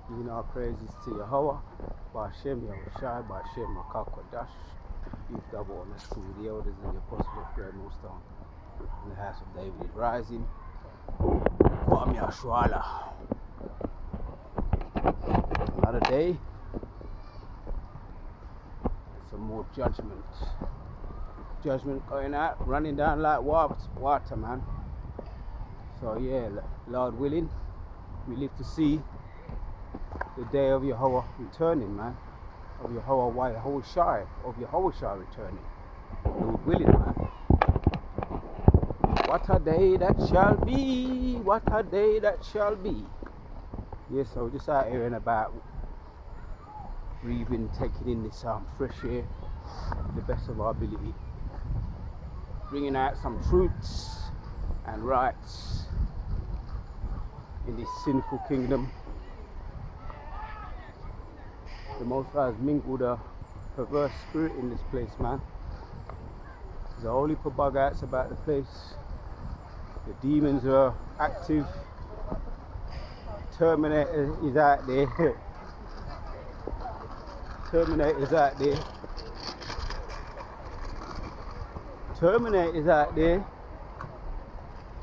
Giving our praises to Yahweh, Ba'ashem Yahushai, Ba'ashem Makakodash, Youth Double on us to the elders and the apostles of prayer most on in the house of David is rising. Kwam Yashwala. Another day, some more judgment. Judgment going out, running down like water, man. So yeah, Lord willing, we live to see the day of Yahweh returning, man. Of Yahweh Yahushai, of Yahushai returning. Lord willing, man. What a day that shall be, what a day that shall be. Yes, I was just out here and about, breathing, taking in this fresh air to the best of our ability. Bringing out some truths and rights in this sinful kingdom. The Most High has mingled a perverse spirit in this place, man. There's a whole heap of bug outs about the place. The demons are active. Terminator is out there. Terminator's out there. Terminator's out there.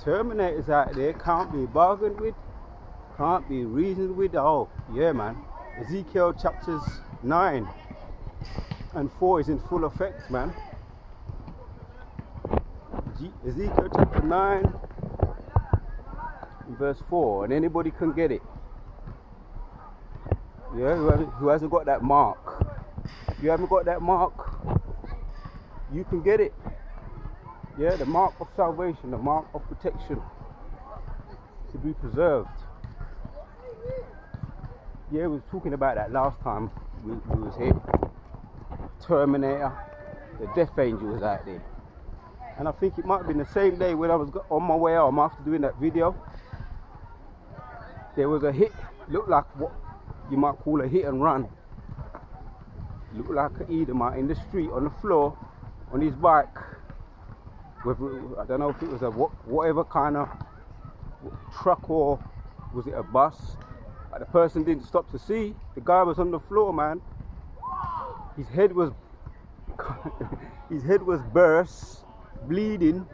Terminator's out there. Can't be bargained with. Can't be reasoned with. Oh, yeah, man. Ezekiel chapters 9 and 4 is in full effect, man. Ezekiel chapter 9 verse 4, and anybody can get it. Yeah, who hasn't got that mark. If you haven't got that mark, you can get it. Yeah, the mark of salvation, the mark of protection, to be preserved. Yeah, we was talking about that last time we was here. Terminator, the death angel was out there. And I think it might have been the same day when I was on my way home after doing that video. There was a hit, looked like what you might call a hit and run. Looked like an Edomite in the street, on the floor, on his bike. Whether, I don't know if it was a whatever kind of truck or was it a bus. But the person didn't stop to see. The guy was on the floor, man. His head was burst, bleeding.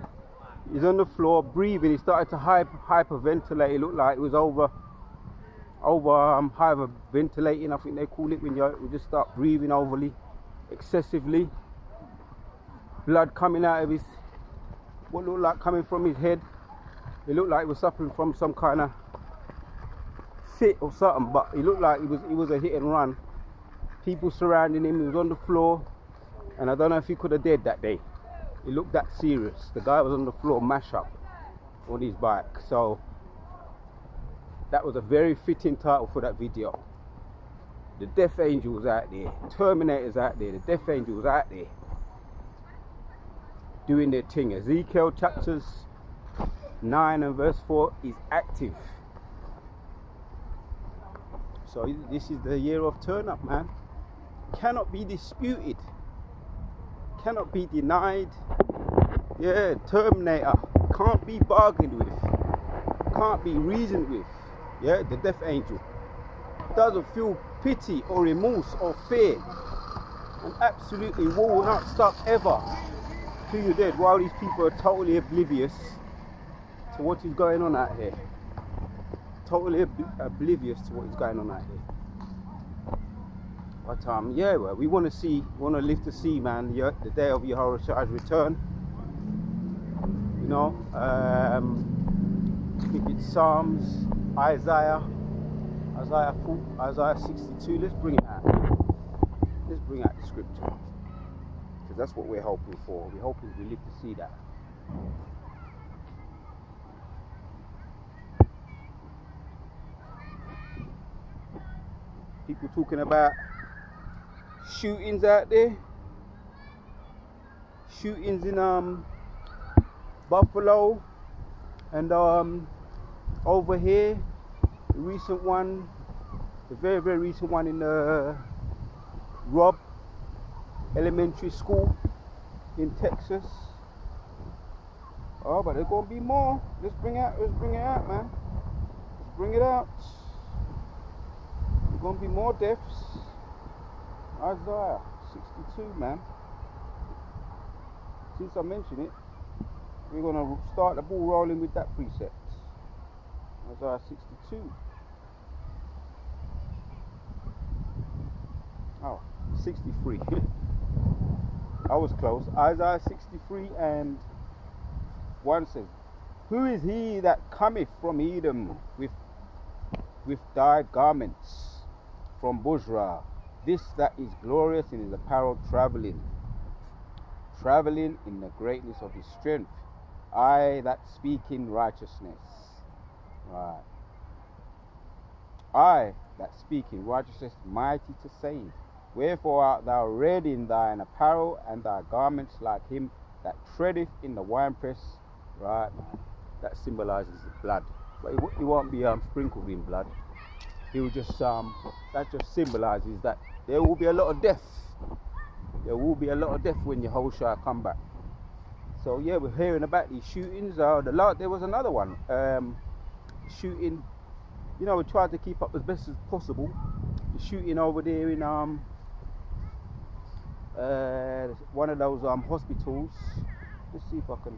He's on the floor, breathing. He started to hyperventilate. It looked like it was over hyperventilating, I think they call it, when you just start breathing overly, excessively. Blood coming out of his, what looked like coming from his head. It looked like he was suffering from some kind of fit or something, but it looked like it was a hit and run. People surrounding him, he was on the floor, and I don't know if he could have died that day. It looked that serious. The guy was on the floor, mash up on his bike. So that was a very fitting title for that video. The death angel was out there, Terminator's out there, the death angel was out there doing their thing. Ezekiel chapters 9 and verse 4 is active. So this is the year of turn up, man. Cannot be disputed, cannot be denied. Yeah, Terminator can't be bargained with, can't be reasoned with. Yeah, the death angel doesn't feel pity or remorse or fear, and absolutely will not stop ever till you're dead, while these people are totally oblivious to what is going on out here. Totally oblivious to what is going on out here. But yeah, well, we want to live to see, man, the day of Yahushai's return. You know, I think it's Psalms, Isaiah 62. Let's bring it out. Let's bring out the scripture, because that's what we're hoping for. We're hoping we live to see that. People talking about shootings out there. Shootings in Buffalo and over here. The recent one, the very, very recent one in Robb Elementary School in Texas. Oh, but there's gonna be more. Let's bring it out, man. Let's bring it out. gonna be more deaths. Isaiah 62, man. Since I mentioned it, we're gonna start the ball rolling with that precept. Isaiah 62. Oh, 63. I was close. Isaiah 63 and 1 says, Who is he that cometh from Edom with dyed garments from Bozrah? This that is glorious in his apparel, travelling in the greatness of his strength. I that speak in righteousness. Right. I that speak in righteousness, mighty to save. Wherefore art thou red in thine apparel, and thy garments like him that treadeth in the winepress. Right, man. That symbolizes the blood. But he won't be sprinkled in blood. He will just that just symbolizes that there will be a lot of death. There will be a lot of death when Yahushua come back. So yeah, we're hearing about these shootings. There was another one. Shooting. You know, we tried to keep up as best as possible. The shooting over there in one of those hospitals. Let's see if I can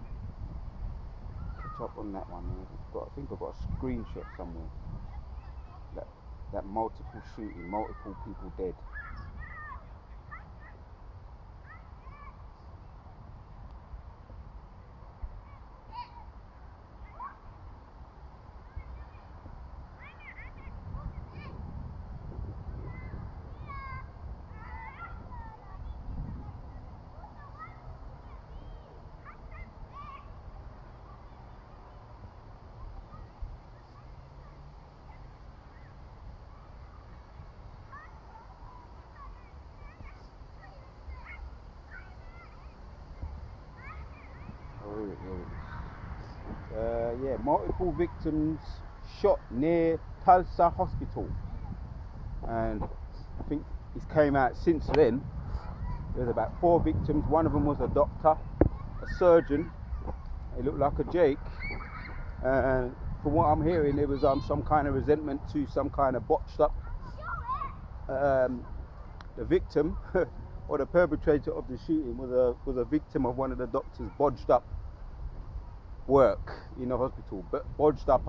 catch up on that one. I think I've got a screenshot somewhere. That multiple shooting, multiple people dead. Yeah, multiple victims shot near Tulsa Hospital, and I think it came out since then. There's about 4 victims. One of them was a doctor, a surgeon. He looked like a Jake, and from what I'm hearing, there was some kind of resentment to some kind of botched up. The victim or the perpetrator of the shooting was a victim of one of the doctor's bodged up work in the hospital, but bodged up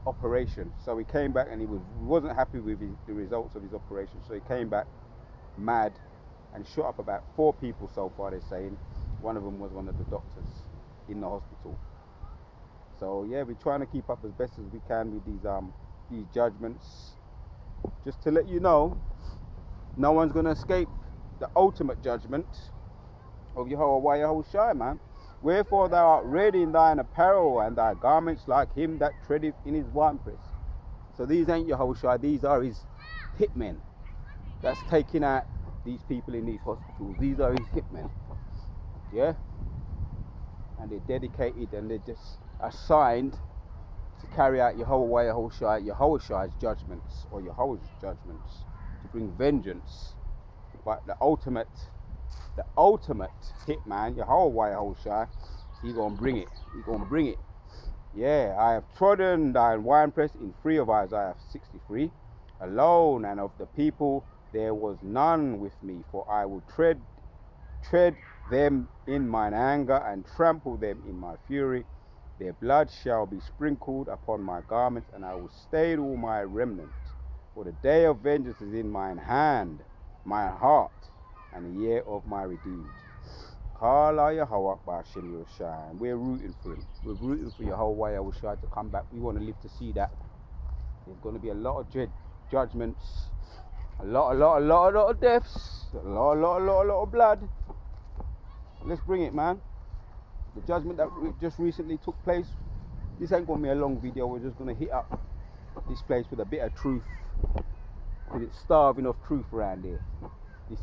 operation. So he came back and he wasn't happy with the results of his operation. So he came back mad and shot up about 4 people so far. They're saying one of them was one of the doctors in the hospital. So yeah, we're trying to keep up as best as we can with these judgments. Just to let you know, no one's gonna escape the ultimate judgment of Yahuwah Yahushua, man. Wherefore thou art red in thine apparel, and thy garments like him that treadeth in his winepress. So these ain't Yahushua, these are his hitmen that's taking out these people in these hospitals. These are his hitmen. Yeah? And they're dedicated and they're just assigned to carry out Yahushua's judgments, or Yahweh's judgments, to bring vengeance. But the ultimate hitman, Yahushua, he gonna bring it. Yeah, I have trodden thine winepress in 3 of Isaiah 63. Alone, and of the people there was none with me, for I will tread them in mine anger, and trample them in my fury. Their blood shall be sprinkled upon my garments, and I will stay all my remnant. For the day of vengeance is in mine hand, my heart, and the year of my redeemed. Kala Yahweh Ba'Shem Yahushua, and we're rooting for him. We're rooting for Yahuwah Yahushua to come back. We want to live to see that. There's going to be a lot of judgments, a lot of deaths, a lot of blood. Let's bring it, man. The judgment that just recently took place. This ain't going to be a long video. We're just going to hit up this place with a bit of truth, because it's starving of truth around here. This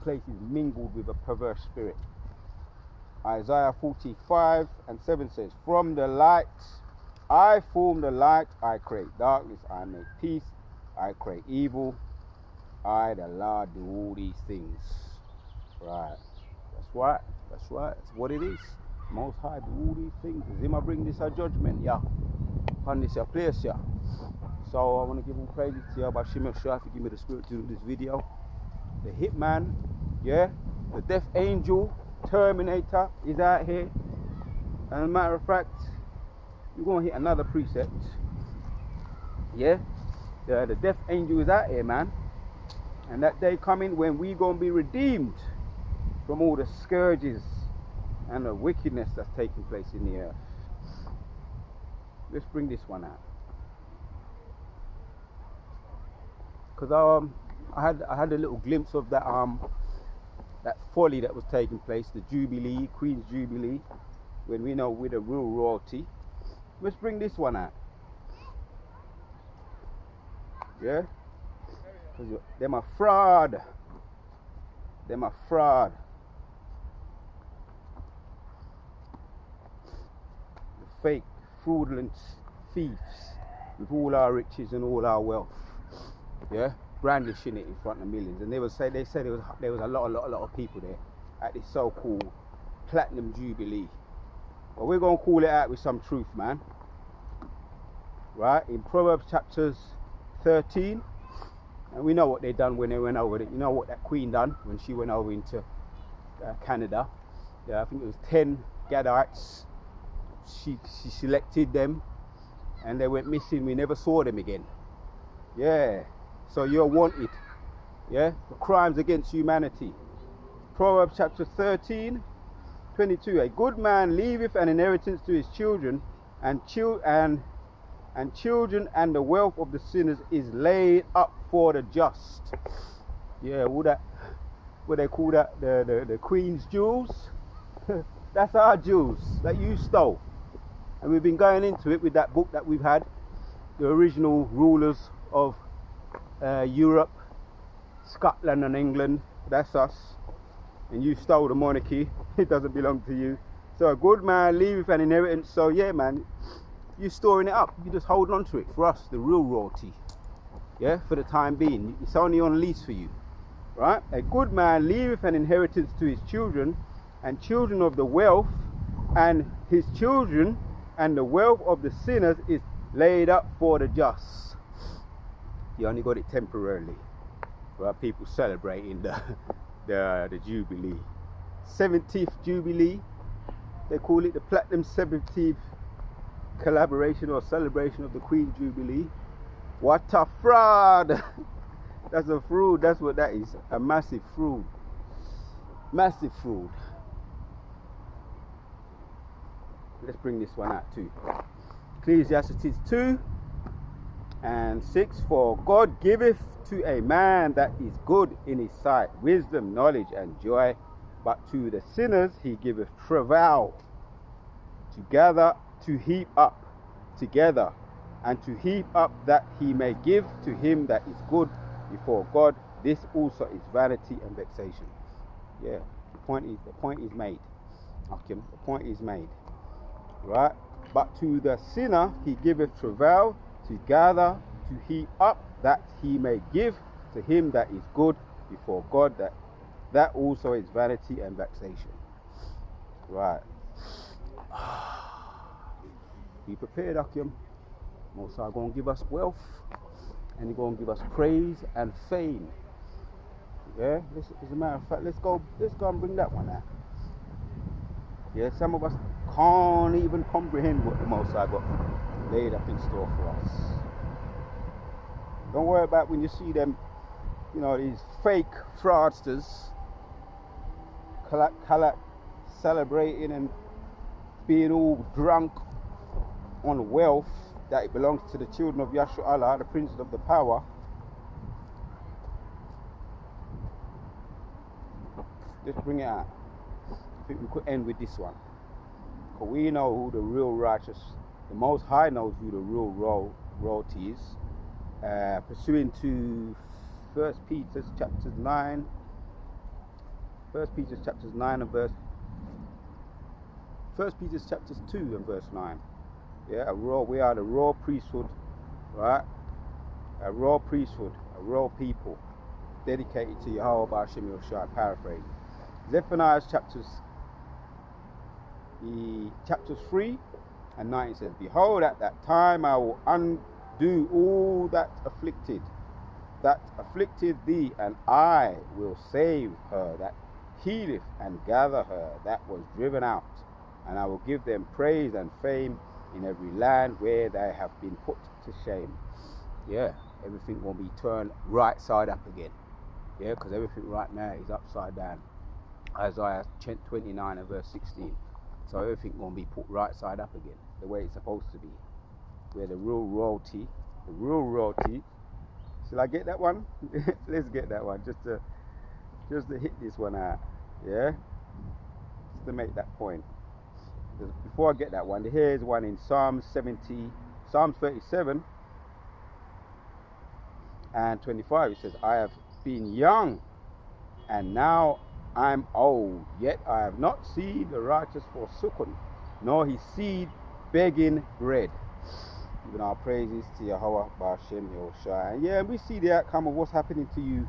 place is mingled with a perverse spirit. Isaiah 45 and 7 says, From the light I form the light, I create darkness, I make peace, I create evil. I, the Lord, do all these things. Right. That's what it is. Most High do all these things. Him I bring this a judgment, yeah. Upon this a place, yeah. So I want to give all praises to Yahweh Shemel Shai for giving me the spirit to do this video. The Hitman, yeah, the Death Angel, Terminator is out here. And as a matter of fact, we're going to hit another precept. Yeah, the Death Angel is out here, man. And that day coming when we going to be redeemed from all the scourges and the wickedness that's taking place in the earth. Let's bring this one out. Because I had a little glimpse of that that folly that was taking place, the Jubilee, Queen's Jubilee, when we know we're the real royalty. Let's bring this one out. Yeah? Because them a fraud. Them a fraud. The fake, fraudulent thieves with all our riches and all our wealth. Yeah, brandishing it in front of millions, and they said there was a lot of people there at this so-called Platinum Jubilee. But we're gonna call it out with some truth, man. Right, in Proverbs chapters 13, and we know what they done when they went over it. You know what that queen done when she went over into Canada. Yeah, I think it was 10 Gadites. She selected them, and they went missing. We never saw them again. Yeah. So you're wanted, yeah, for crimes against humanity. Proverbs chapter 13, 22. A good man leaveth an inheritance to his children, and children, and the wealth of the sinners is laid up for the just. Yeah, all that, what they call that, the Queen's jewels. That's our jewels that you stole. And we've been going into it with that book that we've had, the original rulers of Europe, Scotland and England. That's us. And you stole the monarchy. It doesn't belong to you. So a good man leaveth an inheritance. So yeah, man, you're storing it up. You just hold on to it for us, the real royalty. Yeah, for the time being. It's only on lease for you. Right? A good man leaveth an inheritance to his children, and children of the wealth, and his children, and the wealth of the sinners is laid up for the just. You only got it temporarily. Right? People celebrating the Jubilee. 70th Jubilee. They call it the Platinum 70th collaboration or celebration of the Queen Jubilee. What a fraud! That's a fraud. That's what that is. A massive fraud. Massive fraud. Let's bring this one out too. Ecclesiastes 2 and 6. For God giveth to a man that is good in his sight wisdom, knowledge, and joy, but to the sinners he giveth travail, to gather, to heap up together, and to heap up that he may give to him that is good before God. This also is vanity and vexation. Yeah, the point is made. Okay, the point is made. Right? But to the sinner he giveth travail, to gather, to heap up, that he may give to him that is good before God. That also is vanity and vexation. Right. Be prepared, Akim. Most are going to give us wealth, and he's going to give us praise and fame. Yeah. As a matter of fact, let's go and bring that one out. Yeah. Some of us can't even comprehend what the Most High got laid up in store for us. Don't worry about when you see them, you know, these fake fraudsters celebrating and being all drunk on wealth that it belongs to the children of Yahshua Allah, the Prince of the Power. Just bring it out. I think we could end with this one. Because we know who the real righteous, the Most High knows who the real royalty is. Pursuing to 1 Peter chapters 9 and verse 1 Peter chapters 2 and verse 9. Yeah, we are the royal priesthood, right? A royal priesthood, a royal people, dedicated to Yahweh B'Hashem Yoshua, paraphrasing. Zephaniah chapters 3 and 9 says, Behold, at that time I will do all that afflicted thee, and I will save her that healeth and gather her that was driven out, and I will give them praise and fame in every land where they have been put to shame. Yeah, everything will be turned right side up again. Yeah, because everything right now is upside down. Isaiah 29 and verse 16. So everything will be put right side up again, the way it's supposed to be. Where the real royalty, shall I get that one? Let's get that one, just to hit this one out. Yeah, just to make that point. Before I get that one, here's one in Psalm 37 and 25. It says, I have been young and now I'm old, yet I have not seen the righteous forsaken, nor his seed begging bread. Giving our praises to Yahweh B'Shem Yahushua. And yeah, we see the outcome of what's happening to you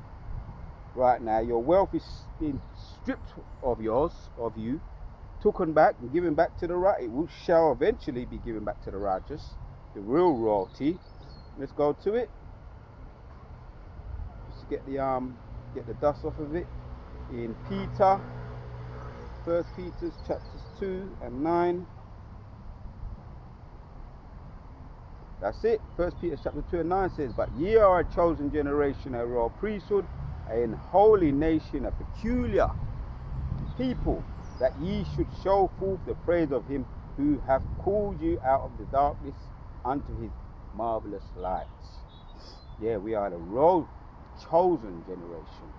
right now. Your wealth is being stripped of you, taken back and given back to the right. It shall eventually be given back to the righteous, the real royalty. Let's go to it. Just get the dust off of it. In Peter, 1 Peter chapters 2 and 9. That's it. 1 Peter chapter 2 and 9 says, but ye are a chosen generation, a royal priesthood, a holy nation, a peculiar people, that ye should show forth the praise of him who hath called you out of the darkness unto his marvelous light. Yeah, we are the chosen generation.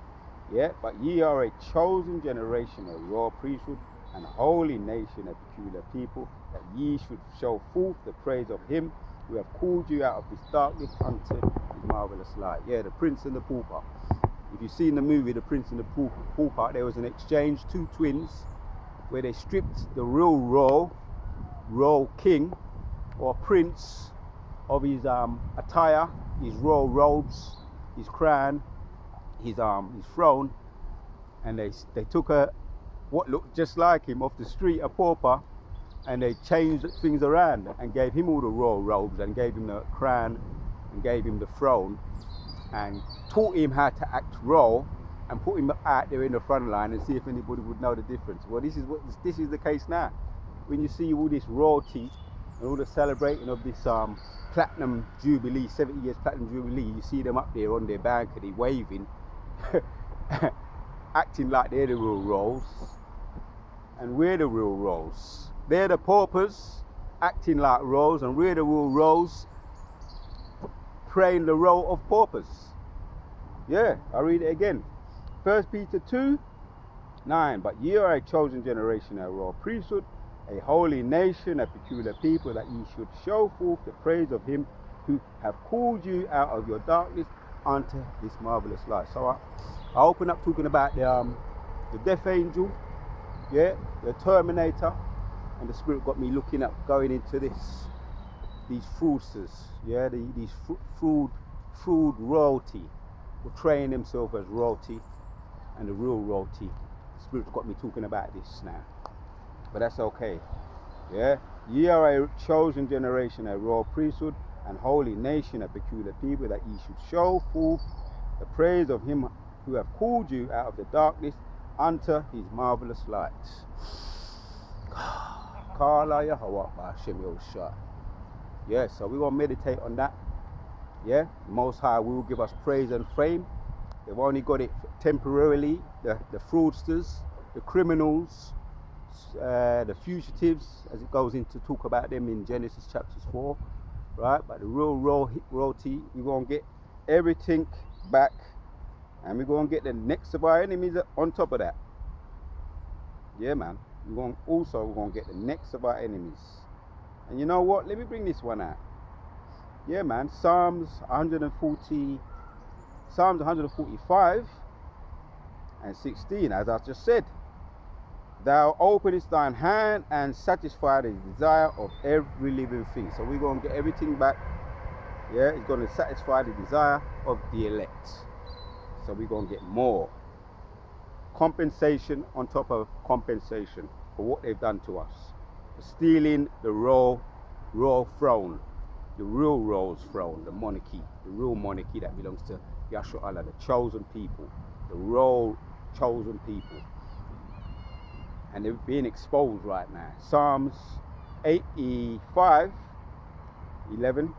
Yeah, but ye are a chosen generation, a royal priesthood, and a holy nation, a peculiar people, that ye should show forth the praise of him who have called you out of this darkness unto his marvelous light. Yeah, the Prince and the Pauper. If you've seen the movie The Prince and the Pauper, there was an exchange, two twins, where they stripped the real royal king or prince of his attire, his royal robes, his crown, his throne, and they took what looked just like him off the street, a pauper, and they changed things around and gave him all the royal robes and gave him the crown and gave him the throne and taught him how to act royal and put him out there in the front line and see if anybody would know the difference. Well, this is the case now. When you see all this royalty and all the celebrating of this platinum jubilee, 70 years platinum jubilee, you see them up there on their balcony waving, acting like they're the real royals, and we're the real royals. They're the paupers acting like royals, and we're the real royals praying the role of paupers. Yeah, I'll read it again. 1 Peter 2, 9. But ye are a chosen generation, a royal priesthood, a holy nation, a peculiar people, that ye should show forth the praise of him who have called you out of your darkness unto his marvelous light. So I open up talking about the death angel, yeah, the terminator, and the Spirit got me looking up, going into these fraudsters, yeah, these fraud royalty, portraying themselves as royalty, and the real royalty. The Spirit got me talking about this now, but that's okay. Yeah, ye are a chosen generation, a royal priesthood, and holy nation, a peculiar people, that ye should show forth the praise of him who have called you out of the darkness unto his marvelous light. Yeah, so we're going to meditate on that. Yeah, Most High will give us praise and fame. They've only got it temporarily, the fraudsters, the criminals, the fugitives, as it goes into talk about them in Genesis chapters 4, right? But the real royalty, we're going to get everything back, and we're going to get the necks of our enemies on top of that. Yeah, man. We're going to get the necks of our enemies. And you know what? Let me bring this one out. Yeah, man. Psalms 145 and 16, as I just said. Thou openest thine hand and satisfy the desire of every living thing. So we're going to get everything back. Yeah, it's going to satisfy the desire of the elect. So we're going to get more. Compensation on top of compensation for what they've done to us. For stealing the royal throne. the real royal throne, the monarchy, the real monarchy that belongs to Yahshua Allah, the chosen people, the royal chosen people. And they're being exposed right now. Psalms 85:11.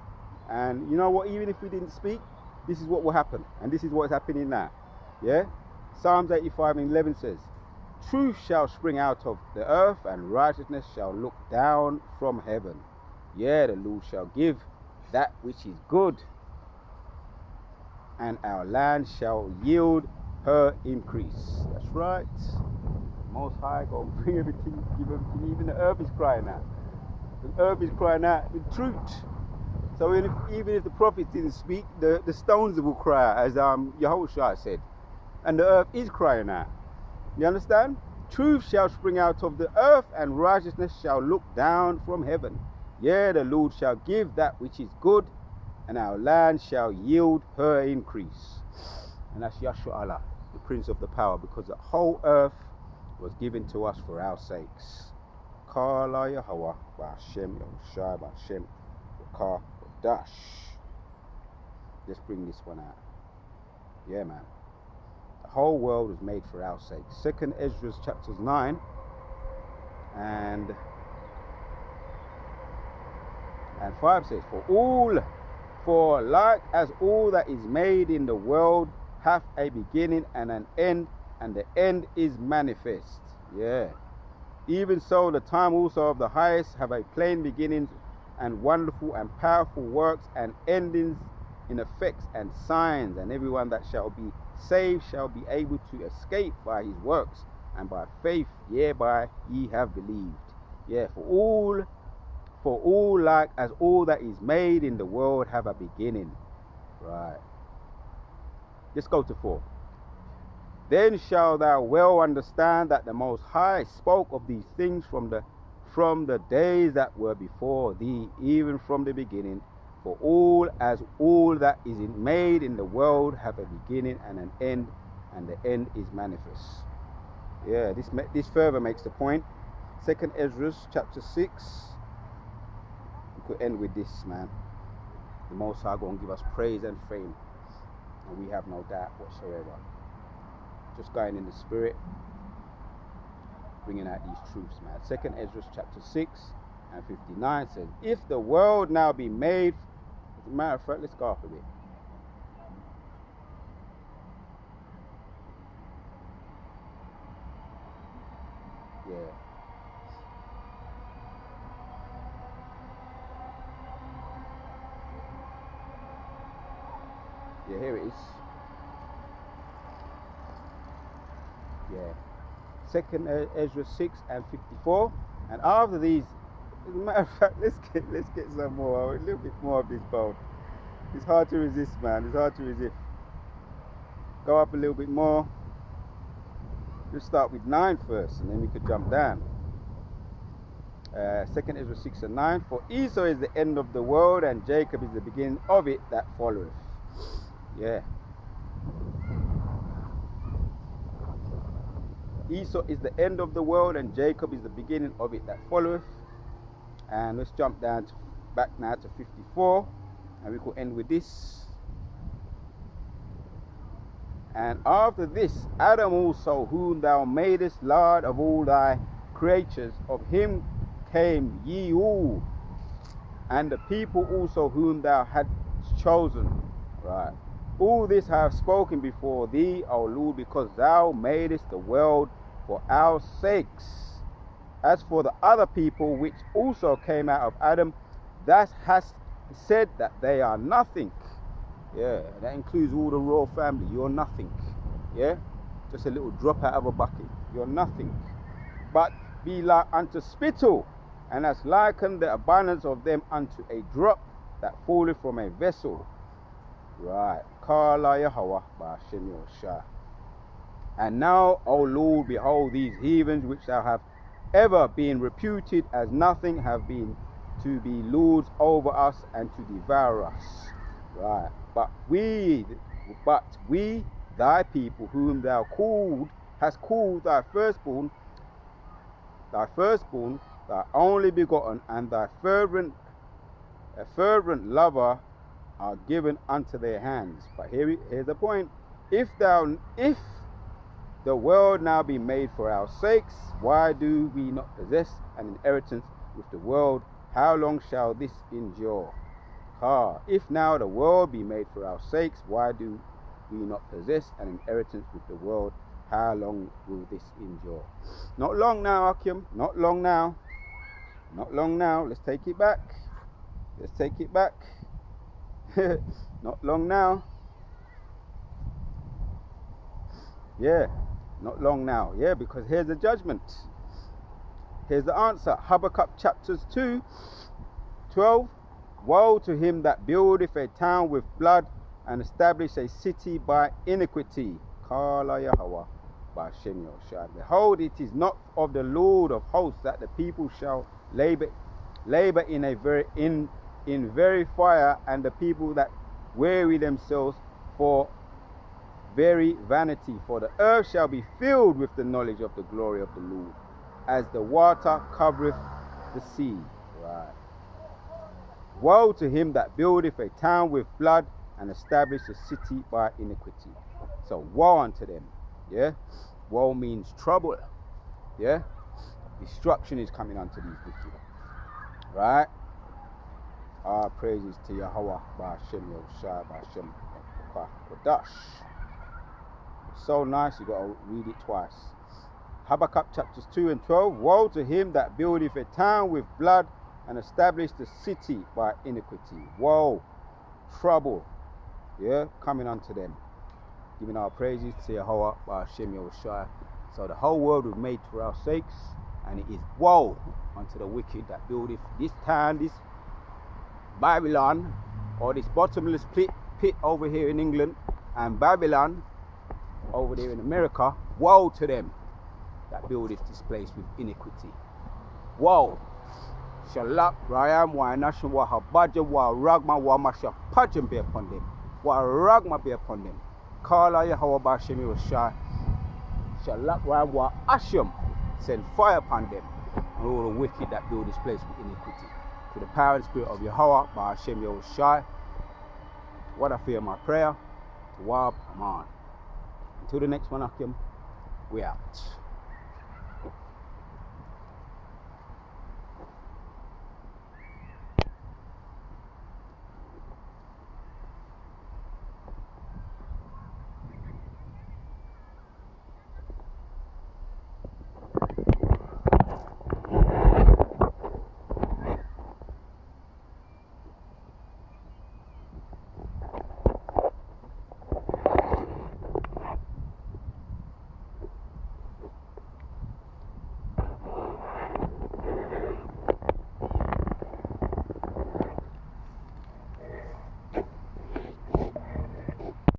And you know what, even if we didn't speak, this is what will happen. And this is what's happening now. Yeah? Psalms 85:11 says, truth shall spring out of the earth, and righteousness shall look down from heaven. Yeah, the Lord shall give that which is good, and our land shall yield her increase. That's right. Most High God bring everything, give everything. Even the earth is crying out. The earth is crying out the truth. So even if the prophets didn't speak, the stones will cry out, as Yahushua said. And the earth is crying out. You understand? Truth shall spring out of the earth, and righteousness shall look down from heaven. Yeah, the Lord shall give that which is good, and our land shall yield her increase. And that's Yahshua Allah, the Prince of the Power, because the whole earth was given to us for our sakes. Kala Yahweh, Ba'ashem, Yahushua, Ba'ashem, Wakar, Dash. Let's bring this one out. Yeah, man. The whole world was made for our sake. 2nd Ezra chapters 9 and 5 says, for like as all that is made in the world hath a beginning and an end, and the end is manifest. Yeah. Even so the time also of the highest have a plain beginning, and wonderful and powerful works, and endings in effects and signs, and everyone that shall be saved shall be able to escape by his works, and by faith hereby ye have believed. Yeah, for all like as all that is made in the world have a beginning. Right. Let's go to 4. Then shalt thou well understand that the Most High spoke of these things from the days that were before thee, even from the beginning. For all that is made in the world have a beginning and an end, and the end is manifest. Yeah, this further makes the point. 2nd Ezra chapter 6. We could end with this, man. The Most High going to give us praise and fame, and we have no doubt whatsoever. Just going in the spirit, bringing out these truths, man. 2nd Ezra chapter 6 and 59 says, if the world now be made, as a matter of fact, let's go up a bit. Yeah. Yeah, here it is. Yeah. 2nd Ezra 6 and 54. And after these, as a matter of fact, let's get some more, a little bit more of this bone. It's hard to resist, man. It's hard to resist. Go up a little bit more. Let's start with 9 first, and then we could jump down. 2nd Ezra 6 and 9. For Esau is the end of the world, and Jacob is the beginning of it that followeth. Yeah. Esau is the end of the world, and Jacob is the beginning of it that followeth. And let's jump down back now to 54, and we could end with this. And after this, Adam also, whom thou madest Lord of all thy creatures, of him came ye all, and the people also whom thou hadst chosen. Right. All this I have spoken before thee, O Lord, because thou madest the world for our sakes. As for the other people which also came out of Adam, thou hast said that they are nothing. Yeah, that includes all the royal family. You're nothing. Yeah, just a little drop out of a bucket. You're nothing. But be like unto spittle, and hast likened the abundance of them unto a drop that falleth from a vessel. Right. Kala Yahweh Ba'ashem Yahushua. And now, O Lord, behold, these heathens which thou hast ever been reputed as nothing have been to be lords over us and to devour us. Right. But we, thy people, whom thou hast called thy firstborn, thy only begotten, and thy fervent a fervent lover are given unto their hands. But here's the point. If the world now be made for our sakes, why do we not possess an inheritance with the world? How long shall this endure? If now the world be made for our sakes, why do we not possess an inheritance with the world? How long will this endure? Not long now, Akim. Not long now. Not long now. Let's take it back. Let's take it back. Not long now. Yeah, not long now. Yeah, because here's the judgment. Here's the answer. Habakkuk chapters 2:12. Woe to him that buildeth a town with blood and establish a city by iniquity. Kala Yahweh Ba'ashem Yoshai. Behold, it is not of the Lord of hosts that the people shall labor in very fire, and the people that weary themselves for very vanity. For the earth shall be filled with the knowledge of the glory of the Lord, as the water covereth the sea. Right. Woe to him that buildeth a town with blood and establish a city by iniquity. So woe unto them. Yeah. Woe means trouble. Yeah. Destruction is coming unto these wicked. Right. Our praises to Yahweh Ba'ashem Yoshai Ba'ashem Kodash. So nice, you got to read it twice. Habakkuk chapters 2:12. Woe to him that buildeth a town with blood and establish the city by iniquity. Woe, trouble, yeah, coming unto them. Giving our praises to Yahweh Ba'ashem Yoshai. So the whole world was made for our sakes, and it is woe unto the wicked that buildeth this town, this Babylon, or this bottomless pit over here in England, and Babylon over there in America. Woe to them that buildeth this place with iniquity. Woe. Shalak, Rayam, wa Nashon, wa Habaja, wa Ragma, wa Masha Pajam be upon them. Wa Ragma be upon them. Kala Yahweh Ba'ashem Yoshai. Shalak, Rayam, wa Asham. Send fire upon them, and all the wicked that build this place with iniquity. To the power and spirit of Yahweh Ba'ashem Yoshai. What I fear my prayer. Wab Aman. Until the next one, Akim, we out.